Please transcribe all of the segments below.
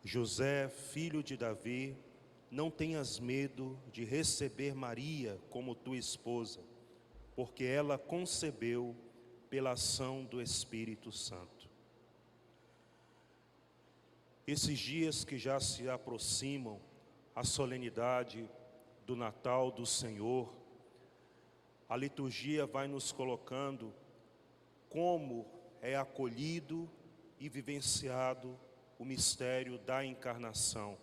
José, filho de Davi, não tenhas medo de receber Maria como tua esposa, porque ela concebeu pela ação do Espírito Santo. Esses dias que já se aproximam, a solenidade do Natal do Senhor, a liturgia vai nos colocando como é acolhido e vivenciado o mistério da encarnação,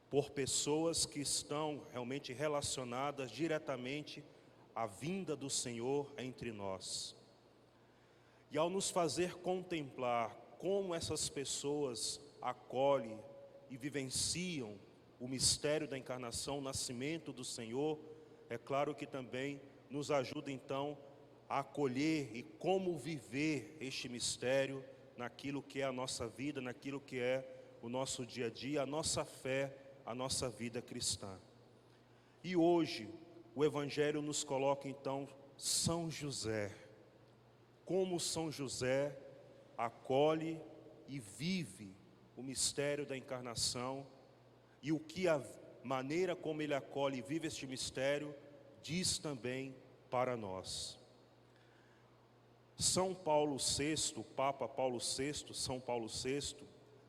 por pessoas que estão realmente relacionadas diretamente à vinda do Senhor entre nós. E ao nos fazer contemplar como essas pessoas acolhem e vivenciam o mistério da encarnação, o nascimento do Senhor, é claro que também nos ajuda então a acolher e como viver este mistério naquilo que é a nossa vida, naquilo que é o nosso dia a dia, a nossa fé, a nossa vida cristã. E hoje o Evangelho nos coloca então São José, como São José acolhe e vive o mistério da encarnação, e o que a maneira como ele acolhe e vive este mistério diz também para nós. São Paulo VI, o Papa Paulo VI, São Paulo VI,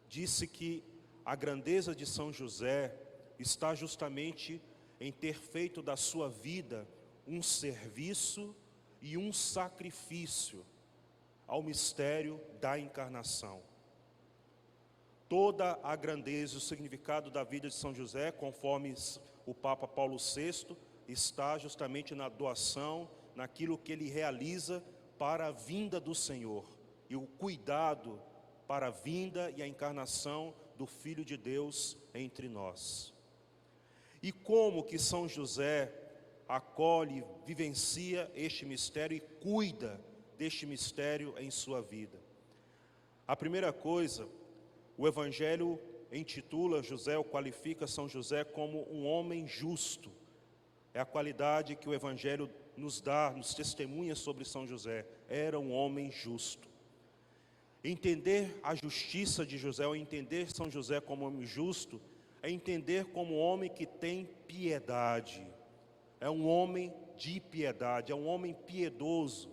disse que a grandeza de São José está justamente em ter feito da sua vida um serviço e um sacrifício ao mistério da encarnação. Toda a grandeza e o significado da vida de São José, conforme o Papa Paulo VI, está justamente na doação, naquilo que ele realiza para a vinda do Senhor e o cuidado para a vinda e a encarnação do Filho de Deus entre nós. E como que São José acolhe, vivencia este mistério e cuida deste mistério em sua vida? A primeira coisa, o Evangelho intitula José, ou qualifica São José como um homem justo. É a qualidade que o Evangelho nos dá, nos testemunha sobre São José. Era um homem justo. Entender a justiça de José, ou entender São José como homem justo, é entender como um homem que tem piedade. É um homem de piedade, é um homem piedoso.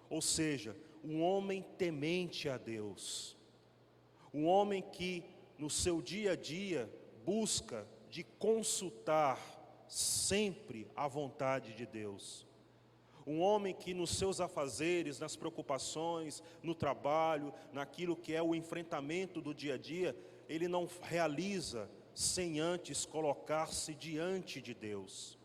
Ou seja, um homem temente a Deus. Um homem que no seu dia a dia busca de consultar sempre a vontade de Deus. Um homem que nos seus afazeres, nas preocupações, no trabalho, naquilo que é o enfrentamento do dia a dia, ele não realiza sem antes colocar-se diante de Deus.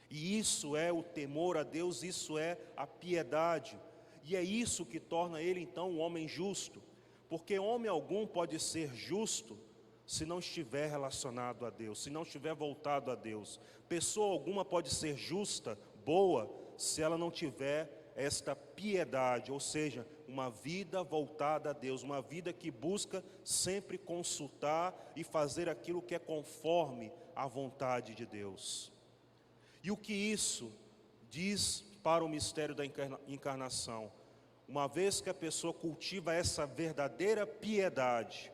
E isso é o temor a Deus, isso é a piedade. E é isso que torna ele então um homem justo. Porque homem algum pode ser justo se não estiver relacionado a Deus, se não estiver voltado a Deus. Pessoa alguma pode ser justa, boa, se ela não tiver esta piedade, ou seja, uma vida voltada a Deus, uma vida que busca sempre consultar e fazer aquilo que é conforme à vontade de Deus. E o que isso diz para o mistério da encarnação? Uma vez que a pessoa cultiva essa verdadeira piedade,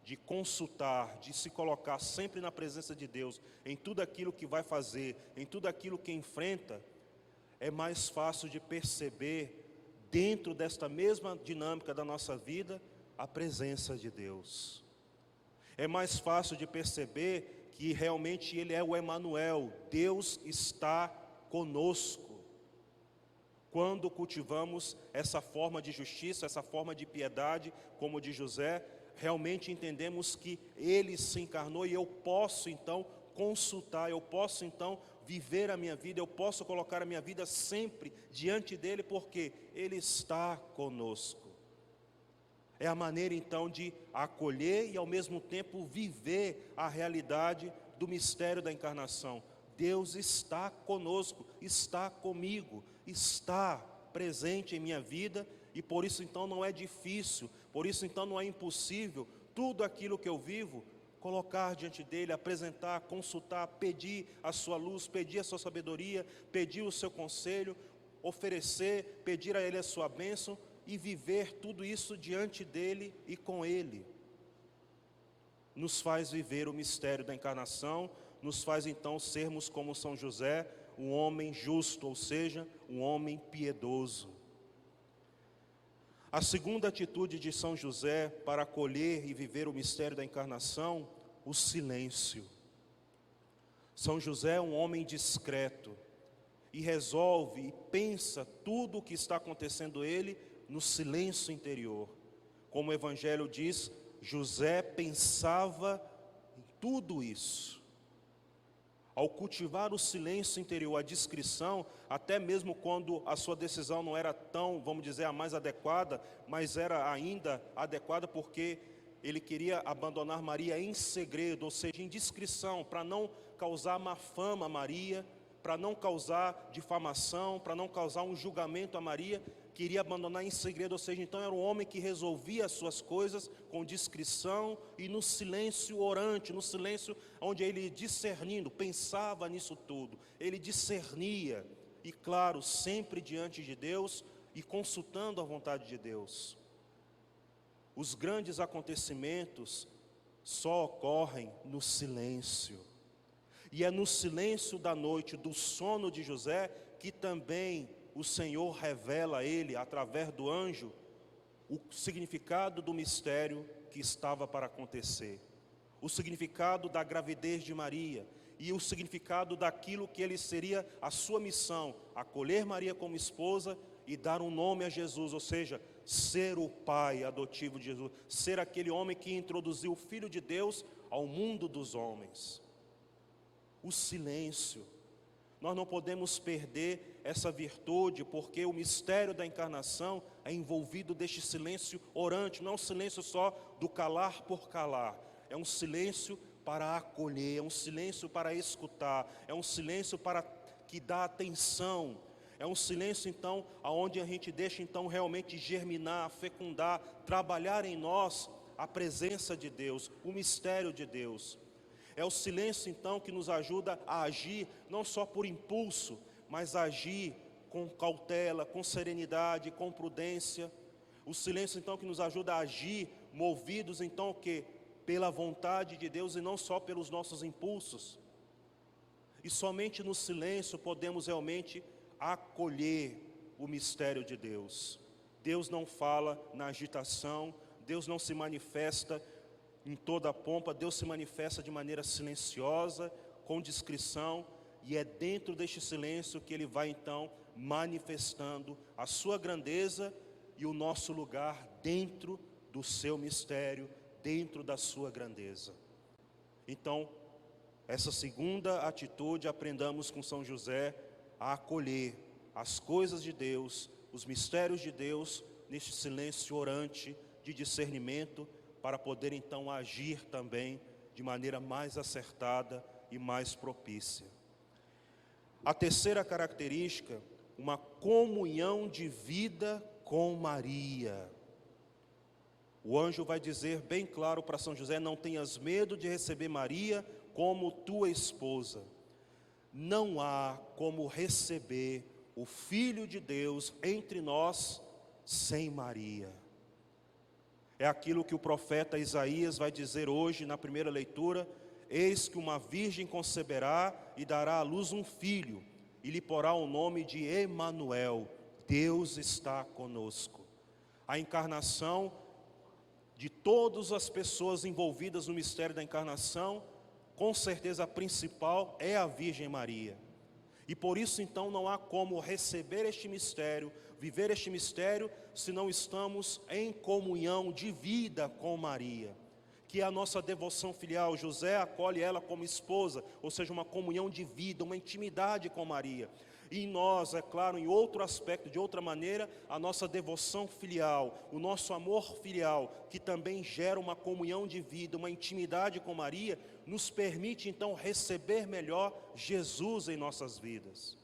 de consultar, de se colocar sempre na presença de Deus, em tudo aquilo que vai fazer, em tudo aquilo que enfrenta, é mais fácil de perceber, dentro desta mesma dinâmica da nossa vida, a presença de Deus. É mais fácil de perceber que realmente Ele é o Emanuel, Deus está conosco. Quando cultivamos essa forma de justiça, essa forma de piedade, como de José, realmente entendemos que Ele se encarnou e eu posso então consultar, eu posso então viver a minha vida, eu posso colocar a minha vida sempre diante dEle, porque Ele está conosco. É a maneira então de acolher e ao mesmo tempo viver a realidade do mistério da encarnação. Deus está conosco, está comigo, está presente em minha vida, e por isso então não é difícil, por isso então não é impossível, tudo aquilo que eu vivo, colocar diante dele, apresentar, consultar, pedir a sua luz, pedir a sua sabedoria, pedir o seu conselho, oferecer, pedir a ele a sua bênção e viver tudo isso diante dele e com ele. nos faz viver o mistério da encarnação, nos faz então sermos como São José, um homem justo, ou seja, um homem piedoso. A segunda atitude de São José para acolher e viver o mistério da encarnação, o silêncio. São José é um homem discreto e resolve e pensa tudo o que está acontecendo ele no silêncio interior. Como o Evangelho diz, José pensava em tudo isso. Ao cultivar o silêncio interior, a discrição, até mesmo quando a sua decisão não era tão, vamos dizer, a mais adequada, mas era ainda adequada porque ele queria abandonar Maria em segredo, ou seja, em discrição, para não causar má fama a Maria, para não causar difamação, para não causar um julgamento a Maria, queria abandonar em segredo, ou seja, então era um homem que resolvia as suas coisas com discrição e no silêncio orante, no silêncio onde ele discernindo, pensava nisso tudo, ele discernia, e claro, sempre diante de Deus e consultando a vontade de Deus. Os grandes acontecimentos só ocorrem no silêncio, e é no silêncio da noite, do sono de José, que também o Senhor revela a ele, através do anjo, o significado do mistério que estava para acontecer, o significado da gravidez de Maria e o significado daquilo que ele seria a sua missão, acolher Maria como esposa e dar um nome a Jesus, ou seja, ser o pai adotivo de Jesus, ser aquele homem que introduziu o Filho de Deus ao mundo dos homens. O silêncio. Nós não podemos perder essa virtude, porque o mistério da encarnação é envolvido deste silêncio orante, não é um silêncio só do calar por calar, é um silêncio para acolher, é um silêncio para escutar, é um silêncio para que dá atenção, é um silêncio então, aonde a gente deixa então realmente germinar, fecundar, trabalhar em nós a presença de Deus, o mistério de Deus. É o silêncio então que nos ajuda a agir, não só por impulso, mas a agir com cautela, com serenidade, com prudência. O silêncio então que nos ajuda a agir, movidos então o quê? Pela vontade de Deus e não só pelos nossos impulsos. E somente no silêncio podemos realmente acolher o mistério de Deus. Deus não fala na agitação, Deus não se manifesta em toda a pompa, Deus se manifesta de maneira silenciosa, com discrição, e é dentro deste silêncio que Ele vai então manifestando a sua grandeza e o nosso lugar dentro do seu mistério, dentro da sua grandeza. Então, essa segunda atitude, aprendamos com São José a acolher as coisas de Deus, os mistérios de Deus, neste silêncio orante de discernimento, para poder então agir também de maneira mais acertada e mais propícia. A terceira característica, uma comunhão de vida com Maria. O anjo vai dizer bem claro para São José: não tenhas medo de receber Maria como tua esposa. Não há como receber o Filho de Deus entre nós sem Maria. É aquilo que o profeta Isaías vai dizer hoje na primeira leitura: eis que uma virgem conceberá e dará à luz um filho, e lhe porá o nome de Emanuel, Deus está conosco. A encarnação de todas as pessoas envolvidas no mistério da encarnação, com certeza a principal é a Virgem Maria. E por isso então não há como receber este mistério, viver este mistério, se não estamos em comunhão de vida com Maria, que é a nossa devoção filial. José acolhe ela como esposa, ou seja, uma comunhão de vida, uma intimidade com Maria. E em nós, é claro, em outro aspecto, de outra maneira, a nossa devoção filial, o nosso amor filial, que também gera uma comunhão de vida, uma intimidade com Maria, nos permite então receber melhor Jesus em nossas vidas.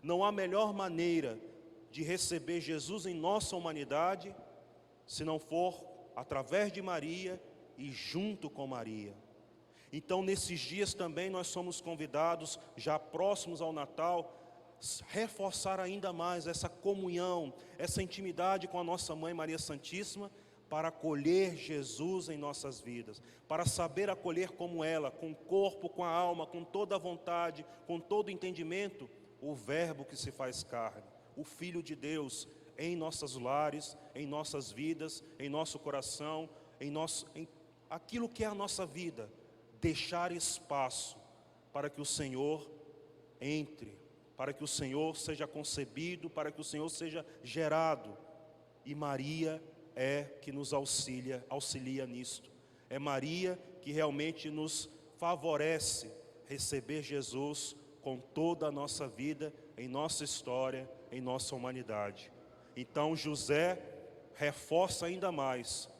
Não há melhor maneira de receber Jesus em nossa humanidade, se não for através de Maria e junto com Maria. Então, nesses dias também nós somos convidados, já próximos ao Natal, reforçar ainda mais essa comunhão, essa intimidade com a nossa Mãe Maria Santíssima, para acolher Jesus em nossas vidas, para saber acolher como ela, com o corpo, com a alma, com toda a vontade, com todo o entendimento, o Verbo que se faz carne, o Filho de Deus, em nossos lares, em nossas vidas, em nosso coração, em aquilo que é a nossa vida, deixar espaço para que o Senhor entre, para que o Senhor seja concebido, para que o Senhor seja gerado. E Maria é que nos auxilia nisto. É Maria que realmente nos favorece receber Jesus com toda a nossa vida, em nossa história, em nossa humanidade. Então José reforça ainda mais: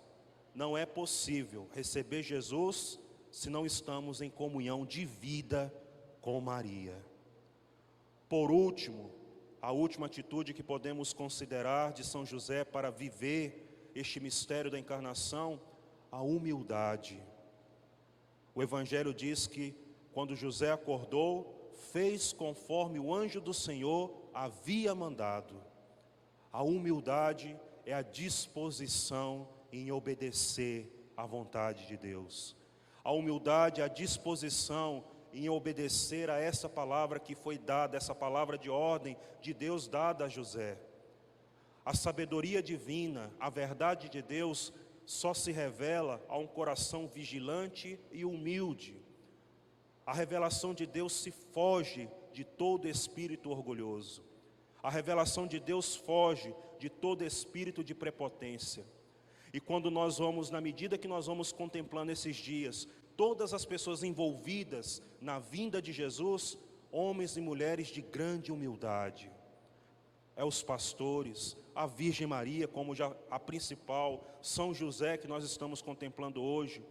não é possível receber Jesus se não estamos em comunhão de vida com Maria. Por último, a última atitude que podemos considerar de São José para viver este mistério da encarnação, a humildade. O Evangelho diz que quando José acordou, fez conforme o anjo do Senhor havia mandado. A humildade é a disposição em obedecer à vontade de Deus. A humildade é a disposição em obedecer a essa palavra que foi dada, essa palavra de ordem de Deus dada a José. A sabedoria divina, a verdade de Deus, só se revela a um coração vigilante e humilde. A revelação de Deus se foge de todo espírito orgulhoso. A revelação de Deus foge de todo espírito de prepotência. E quando nós vamos, na medida que nós vamos contemplando esses dias, todas as pessoas envolvidas na vinda de Jesus, homens e mulheres de grande humildade. É os pastores, a Virgem Maria, como já a principal, São José, que nós estamos contemplando hoje,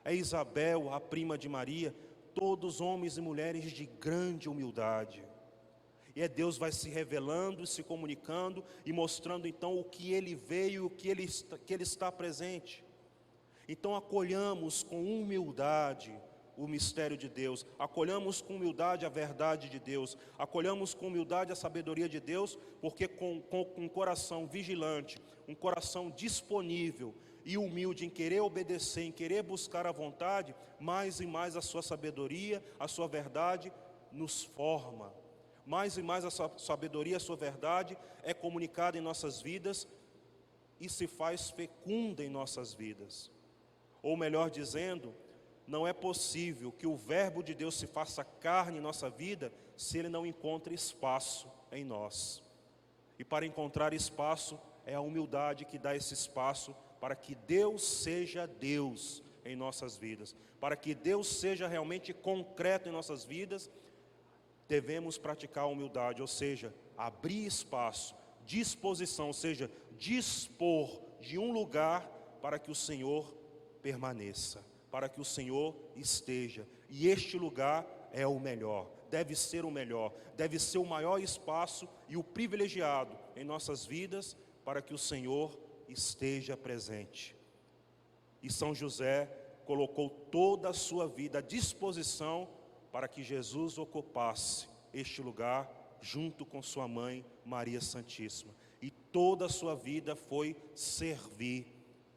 é Isabel, a prima de Maria, todos homens e mulheres de grande humildade. E Deus vai se revelando, se comunicando e mostrando então o que Ele veio, o que Ele está presente. Então acolhamos com humildade o mistério de Deus, acolhamos com humildade a verdade de Deus, acolhamos com humildade a sabedoria de Deus, porque com um coração vigilante, um coração disponível e humilde em querer obedecer, em querer buscar a vontade, mais e mais a sua sabedoria, a sua verdade nos forma. Mais e mais a sua sabedoria, a sua verdade é comunicada em nossas vidas e se faz fecunda em nossas vidas. Ou melhor dizendo, não é possível que o Verbo de Deus se faça carne em nossa vida se ele não encontra espaço em nós. E para encontrar espaço, é a humildade que dá esse espaço para que Deus seja Deus em nossas vidas. Para que Deus seja realmente concreto em nossas vidas, devemos praticar a humildade, ou seja, abrir espaço, disposição, ou seja, dispor de um lugar para que o Senhor permaneça, para que o Senhor esteja. E este lugar é o melhor, deve ser o melhor, deve ser o maior espaço e o privilegiado em nossas vidas para que o Senhor esteja presente. E São José colocou toda a sua vida à disposição para que Jesus ocupasse este lugar junto com sua mãe Maria Santíssima. E toda a sua vida foi servir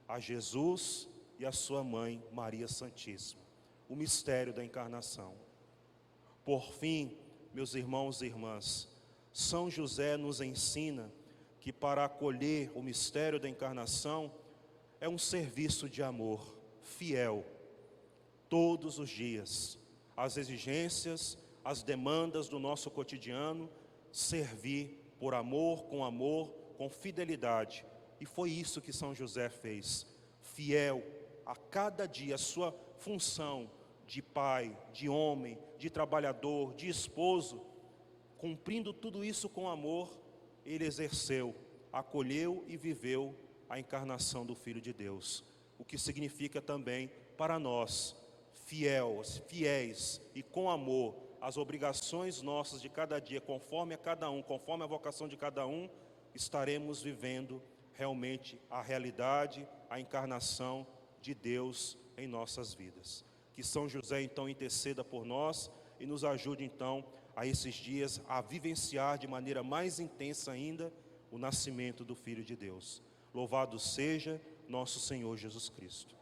a Jesus e a sua mãe Maria Santíssima. O mistério da encarnação. Por fim, meus irmãos e irmãs, São José nos ensina que para acolher o mistério da encarnação é um serviço de amor fiel, todos os dias. As exigências, as demandas do nosso cotidiano, servir por amor, com fidelidade. E foi isso que São José fez, fiel a cada dia, a sua função de pai, de homem, de trabalhador, de esposo, cumprindo tudo isso com amor, ele exerceu, acolheu e viveu a encarnação do Filho de Deus. O que significa também para nós, fiéis e com amor, as obrigações nossas de cada dia, conforme a cada um, conforme a vocação de cada um, estaremos vivendo realmente a realidade, a encarnação de Deus em nossas vidas. Que São José então interceda por nós e nos ajude então a esses dias a vivenciar de maneira mais intensa ainda o nascimento do Filho de Deus. Louvado seja nosso Senhor Jesus Cristo.